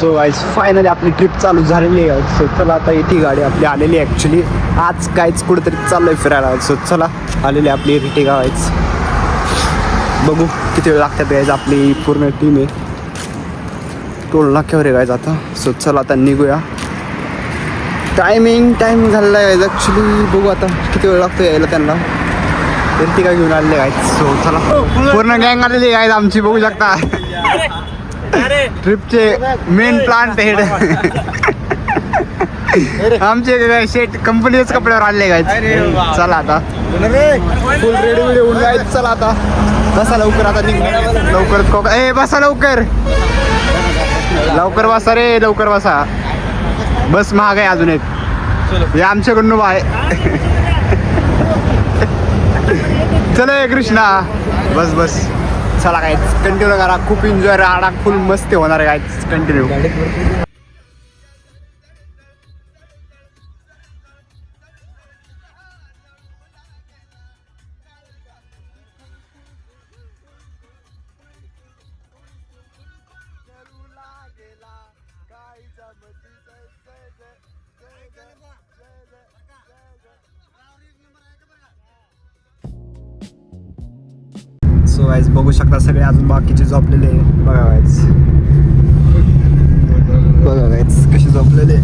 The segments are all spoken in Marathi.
सो गाईज फायनली आपली ट्रिप चालू झालेली आहे. सो चला आता इथे गाडी आपली आलेली आहे. ॲक्च्युली आज काहीच कुठेतरी चाललो आहे फिरायला. सो चला आलेली आपली रिटे गावायच. बघू किती वेळ लागतात गायज. आपली पूर्ण टीम आहे. टोल नाक्यावर आहे गायज आता. सो चला आता निघूया. टायमिंग झालेला आहे गायज ॲक्च्युली. बघू आता किती वेळ लागतो यायला त्यांना. रिटिका घेऊन आलेले गायज. सो चला पूर्ण गँग आलेली गायज आमची. बघू शकता ट्रिपचे मेन प्लांट हेड आमचे शेट कंपनीच कपड्यावर आले गायज. चला आता फुल रेडी वेडी होऊन जायचं. चला आता बसा लवकर. आता लवकरच कोका ए बसा लवकर लवकर बसा रे. लवकर बसा. बस महाग आहे अजून एक. हे आमच्याकडून आहे. चला कृष्णा बस बस. चला काय कंटिन्यू करा. खूप एन्जॉय राहणार. फुल मस्त होणार आहे काय कंटिन्यू. सो गाईज बघू शकता सगळे अजून बाकीचे झोपलेले. बघा गाईज कसे झोपलेले.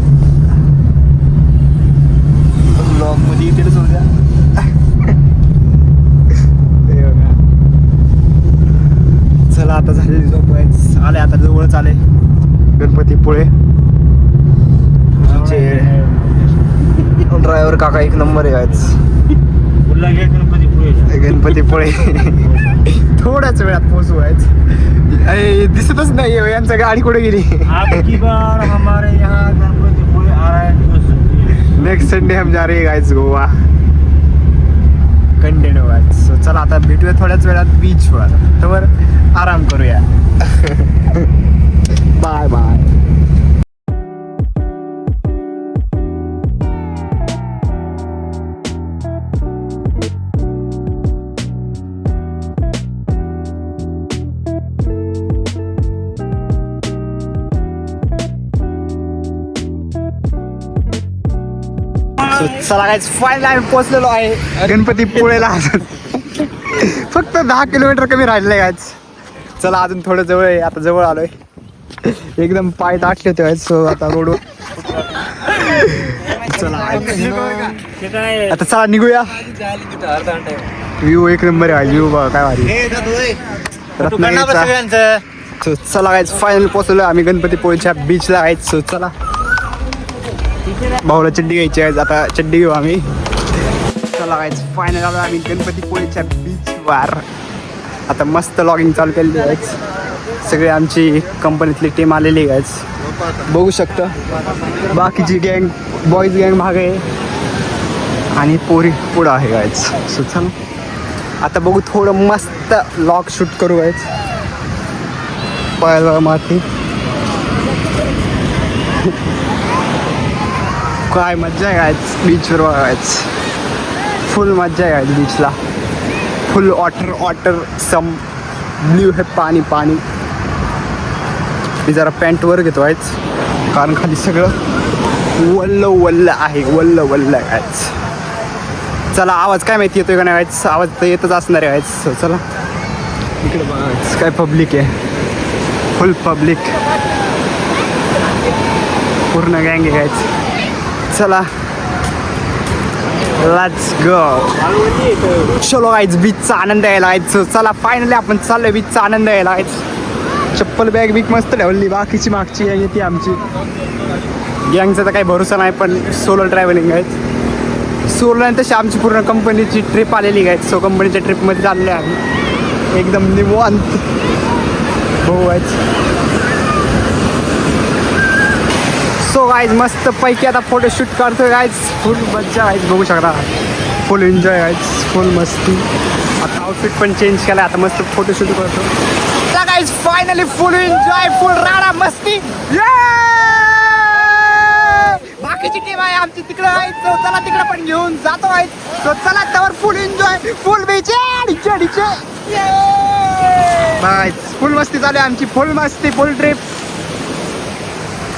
ब्लॉग मध्ये येतीलच उद्या. चला आता झालेली झोप गाईज. आले आता जवळच आले गणपतीपुळे. ड्रायव्हर काका एक नंबर आहे गाईज. गणपतीपुळे थोड्याच वेळात पोहोचू आहेत. अरे दिसतच नाही यांचं गाडी कुठे गेली. नेक्स्ट संडे हम जा रहे guys Goa. Continue guys. So चला आता भेटूया थोड्याच वेळात बीचवर. तर आराम करूया. Bye bye. चला गाईज फायनली आम्ही पोहोचलेलो आहे गणपतीपुळेला. फक्त 10 किलोमीटर कमी राहिलेलं आहे गाईज. चला अजून थोडं जवळ आहे. आता जवळ आलोय. एकदम पाय दाटले होते गाईज. सो आता रोड चला आता चला निघूया. व्ह्यू एक नंबर आहे. व्ह्यू बघा काय भारी. रत्नागिरीचा. चला गाईज फायनली पोहोचलो आम्ही गणपतीपुळेच्या बीचला गाईज. सो चला भाऊला चड्डी घ्यायची आहे. आता चड्डी घेऊ आम्ही. चला गाईज फायनल आलो आम्ही गणपतीपुळेच्या बीचवर. आता मस्त लॉगिंग चालू केलेली आहे. सगळे आमची कंपनीतली टीम आलेली आहे. बघू शकता बाकीची गँग बॉईज गँग मागे आहे आणि पोरी पुढं आहे गाईज. सो चला आता बघू थोडं मस्त लॉग शूट करू गाईज. पायाला माती काय मज्जा आहे गायच बीचवर बघायच. फुल मज्जा आहे गायच बीचला. फुल वॉटर सम ब्ल्यू है पाणी. मी जरा पॅन्ट वर घेतो आहेच कारण खाली सगळं वल्ल आहे. वल्ल आहेच. चला आवाज काय माहिती येतोय का नाही गायच. आवाज तर येतच असणार आहे गायच. चला इकडे बघायच काय पब्लिक आहे. फुल पब्लिक पूर्ण गँग आहे गायच. चला लेट्स गो. चलो गाईज बीचचा आनंद घ्यायला गायचं. चला फायनली आपण चाललोय बीचचा आनंद घ्यायला गायच. चप्पल बॅग बीक मस्त ठेवली. बाकीची मागची येते आमची गँगचा तर काही भरोसा नाही. पण सोलो ट्रॅव्हलिंग आहे. सोलो आणि तशी आमची पूर्ण कंपनीची ट्रिप आलेली आहे. सो कंपनीच्या ट्रिपमध्ये चालले आम्ही एकदम निवांत. हो गायच. सो गाईज मस्त पैकी आता फोटोशूट करतोय गाईज. फुल मज्जा गाईज. बघू शकता फुल एन्जॉय गाईज. फुल मस्ती. आता आउटफिट पण चेंज केला. आता मस्त फोटोशूट करतो गाईज. फायनली फुल एन्जॉय. फुल राडा मस्ती. बाकीची टीम आहे आमची तिकडे आहे. चला तिकडे पण घेऊन जातो आहे. तो चला त्यावर फुल एन्जॉय. फुल बीच फुल मस्ती चालू आहे आमची. फुल मस्ती. फुल ट्रिप.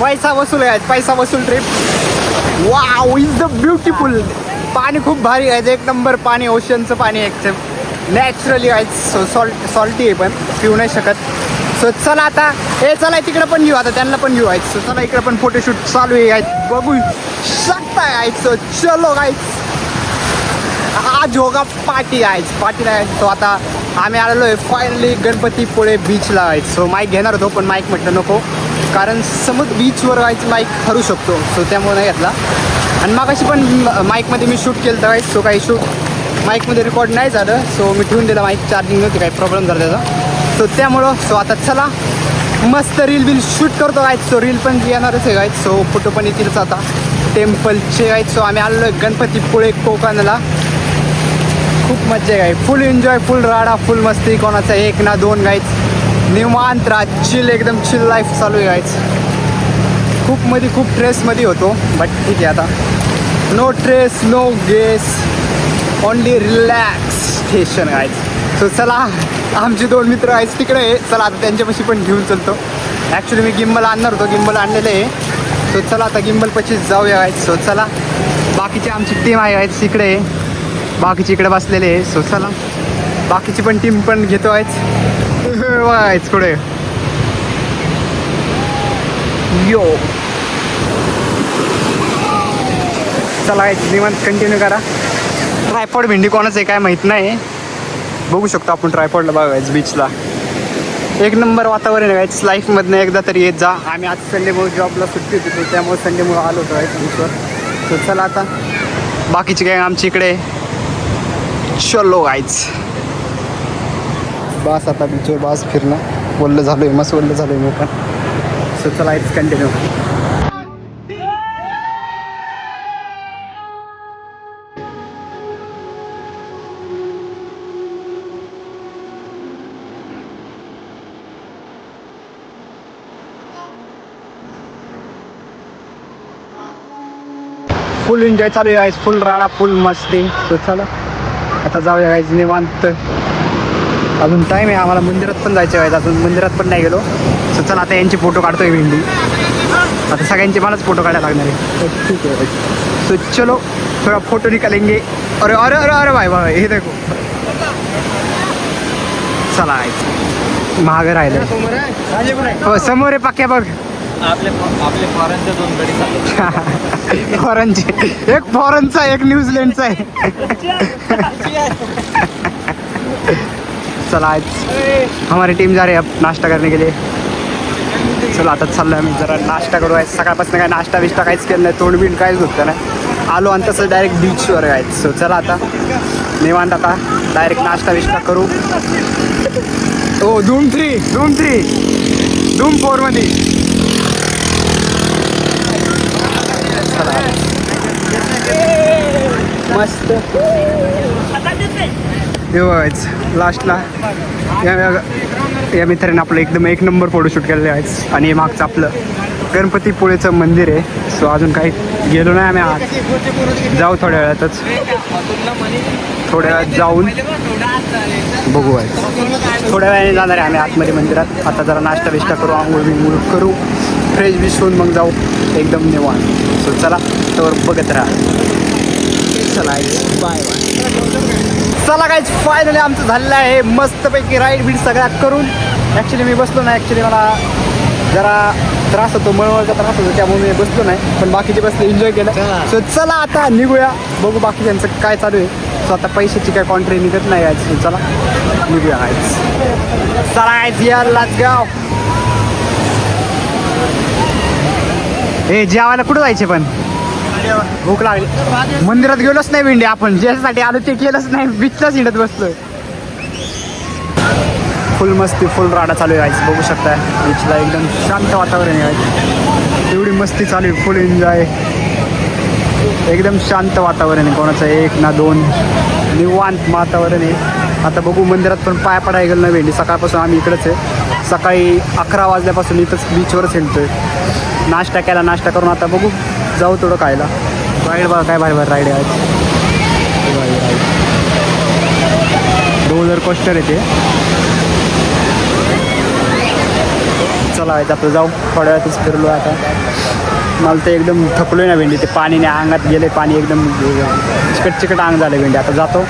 पैसा वसूल आहे, पैसा वसूल trip. Wow is the beautiful. पाणी खूप भारी आहे, एक नंबर पाणी, ओशनचं पाणी एकदम नॅचरली आहे. सो सॉल्टी आहे, पण पिऊ नाही शकत. सो चला आता, हे चला तिकडे पण घेऊ, आता त्यांना पण घेऊ आहेत. सो चला इकडे पण फोटोशूट चालू आहे गाईज, बघू शकताय गाईज. सो चलो गाईज, आज होगा पार्टी आहे, पार्टी नाही. सो आता आम्ही आलेलो आहे फायनली गणपतीपुळे बीचला आहे. सो माईक घेणार होतो, पण माईक म्हटलं नको, कारण समुद्र बीचवर व्हायचं माईक हरू शकतो. सो त्यामुळे नाही घेतला. आणि मागाशी पण माईकमध्ये मी शूट केलं तर सो काही शूट माईकमध्ये रेकॉर्ड नाही झालं. सो मी ठेवून दिला, माईक चार्जिंग नव्हती, काही प्रॉब्लेम झाला त्याचा. सो त्यामुळं सो आता चला मस्त रील शूट करतो आहेत. सो रील पण येणारच आहे गाईज. सो फोटो पण येतीलच आता टेम्पलचे आहेत. सो आम्ही आलेलो आहे गणपतीपुळे कोकणला. खूप मजा आहे, फुल एन्जॉय, फुल राडा, फुल मस्ती. कोणाचा एक ना दोन गाईज, निवांत राहा, चिल, एकदम चिल लाईफ चालू आहे गाईज. खूप ट्रेसमध्ये होतो, बट ठीक आहे आता. No stress, no guess, only relaxation guys. So चला, आमचे 2 मित्र आहेत तिकडे, चला आता त्यांच्यापाशी पण घेऊन चलतो. ॲक्च्युली मी गिम्बल आणणार होतो, गिम्बल आणलेलं आहे. सो चला आता गिम्बलपाशी जाऊया गाईज. सो चला, बाकीची आमची टीम आहे गाईज तिकडे, बाकीचे इकडे बसलेले आहे. सो चला बाकीची पण टीम पण घेतो आहेच वायच पुढे यो. चला निवांत कंटिन्यू करा. ट्रायपॉड भेंडी कोणाचं आहे काय माहीत नाही, बघू शकतो आपण ट्रायपॉडला बघायचं बीचला. एक नंबर वातावरण आहे लाईफमधनं एकदा तरी येत जा. आम्ही आज संडेमुळे जॉबला सुट्टी होती, त्यामुळे संडेमुळे आलो होतो आहे बीचवर. सो चला आता बाकीची काय आमची इकडे. चलो गाईज, बस आता बीचवर बस फिरणं, वल्लं झालं आहे, मस्त वल्लं झालं आहे मी पण. सो चला इट्स कंटिन्यू. फुल एन्जॉय चालू आहे, फुल राडा, फुल मस्ती. सो चला आता जाऊया गाईज निवांत. अजून टाईम आहे, आम्हाला मंदिरात पण जायचं आहे, अजून मंदिरात पण नाही गेलो. सो चला आता यांची फोटो काढतोय भेंडी. आता सगळ्यांचे मलाच फोटो काढायला लागणार आहे. ठीक आहे, सो चलो थोडा फोटो निकालेंगे. अरे अरे अरे अरे भाई भाई हे देखो. चला महाग राहिलं हो, समोर आहे पक्क्या बघ. आपले फॉरेनचे 2 गडी चालले. फॉरेनचे, एक फॉरेनचा एक न्यूझीलंडचा आहे. चला आज हमारी टीम जा रही है अब नाश्ता करने के लिए. चलो आता चाललो आम्ही जरा नाश्ता करू आहे. सकाळपासून काय नाश्ता बिष्टा काहीच केलं नाही, तोंड बिंड काहीच होतं नाही. आलो आणि तसं डायरेक्ट बीचवर आहे. सो चला आता निवांत आता डायरेक्ट नाश्ता बिष्टा करू. हो धूम 4 मध्ये. मस्त लास्टला या मित्राने आपलं एकदम एक नंबर फोटोशूट केलेले आहेत. आणि मागचं आपलं गणपतीपुळेचं मंदिर आहे. सो अजून काही गेलो नाही आम्ही, आज जाऊ थोड्या वेळातच, थोड्या वेळात जाऊन बघू आहे. थोड्या वेळाने जाणार आहे आम्ही आतमध्ये मंदिरात. आता जरा नाश्ता बिष्टा करू, आंघोळ बिंघोळ करू, फ्रेश बिश होऊन मग जाऊ एकदम निवांत. सो चला तर बघत राहा. चला बाय बाय. चला काहीच फायनली आमचं झालेलं आहे मस्तपैकी राईड बीड सगळ्या करून. ॲक्च्युली मी बसलो नाही, ॲक्च्युली मला जरा त्रास होतो, मळमळचा त्रास होतो, त्यामुळे मी बसलो नाही, पण बाकीचे बसले, एन्जॉय केलं. सो चला आता निघूया, बघू बाकीच्यांचं काय चालू आहे. सो आता पैशाची काय कॉन्ट्री निघत नाही आज. सो चला निघूया आज. चला आज या लाचगाव. हे जेवायला कुठं जायचे पण भूक लागली. मंदिरात गेलोच नाही भेंडी आपण, ज्यासाठी आलो ते केलंच नाही, बीचलाच हिंडत बसलोय. फुल मस्ती, फुल राडा चालू आहे. बघू शकताय बीचला एकदम शांत वातावरण आहे. एवढी मस्ती चालू आहे, फुल एन्जॉय, एकदम शांत वातावरण आहे. कोणाचं एक ना दोन, निवांत वातावरण आहे. आता बघू मंदिरात पण पाय पडायला गेलं नाही भेंडी. सकाळपासून आम्ही इकडंच आहे, सकाळी 11 वाजल्यापासून इथंच बीचवरच हिंडतोय. नाश्ता केला, नाश्ता करून आता बघू जाऊ थोडं खायला. राईड बघा काय भारी भारी राईड आहे. रोलर कोस्टर आहे ते. चला आता जाऊ थोड्या वेळातच फिरलो आता. मला ते एकदम थकलोय ना भेंडी, ते पाणीने अंगात गेले, पाणी एकदम चिकट अंग झालं भेंडी. आता जातो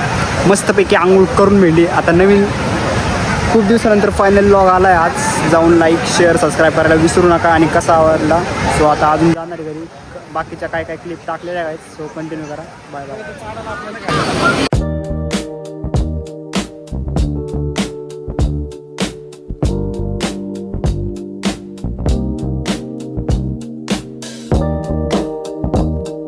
मस्तपैकी आंघोळ करून भेंडी. आता नवीन खूप दिवसानंतर फायनल व्लॉग आला आहे आज. जाऊन लाईक शेअर सबस्क्राईब करायला विसरू नका. आणि कसा आवडला सो आता अजून जाणार आहे घरी. बाकीच्या काय क्लिप टाकलेल्या आहेत सो कंटिन्यू करा. Bye bye.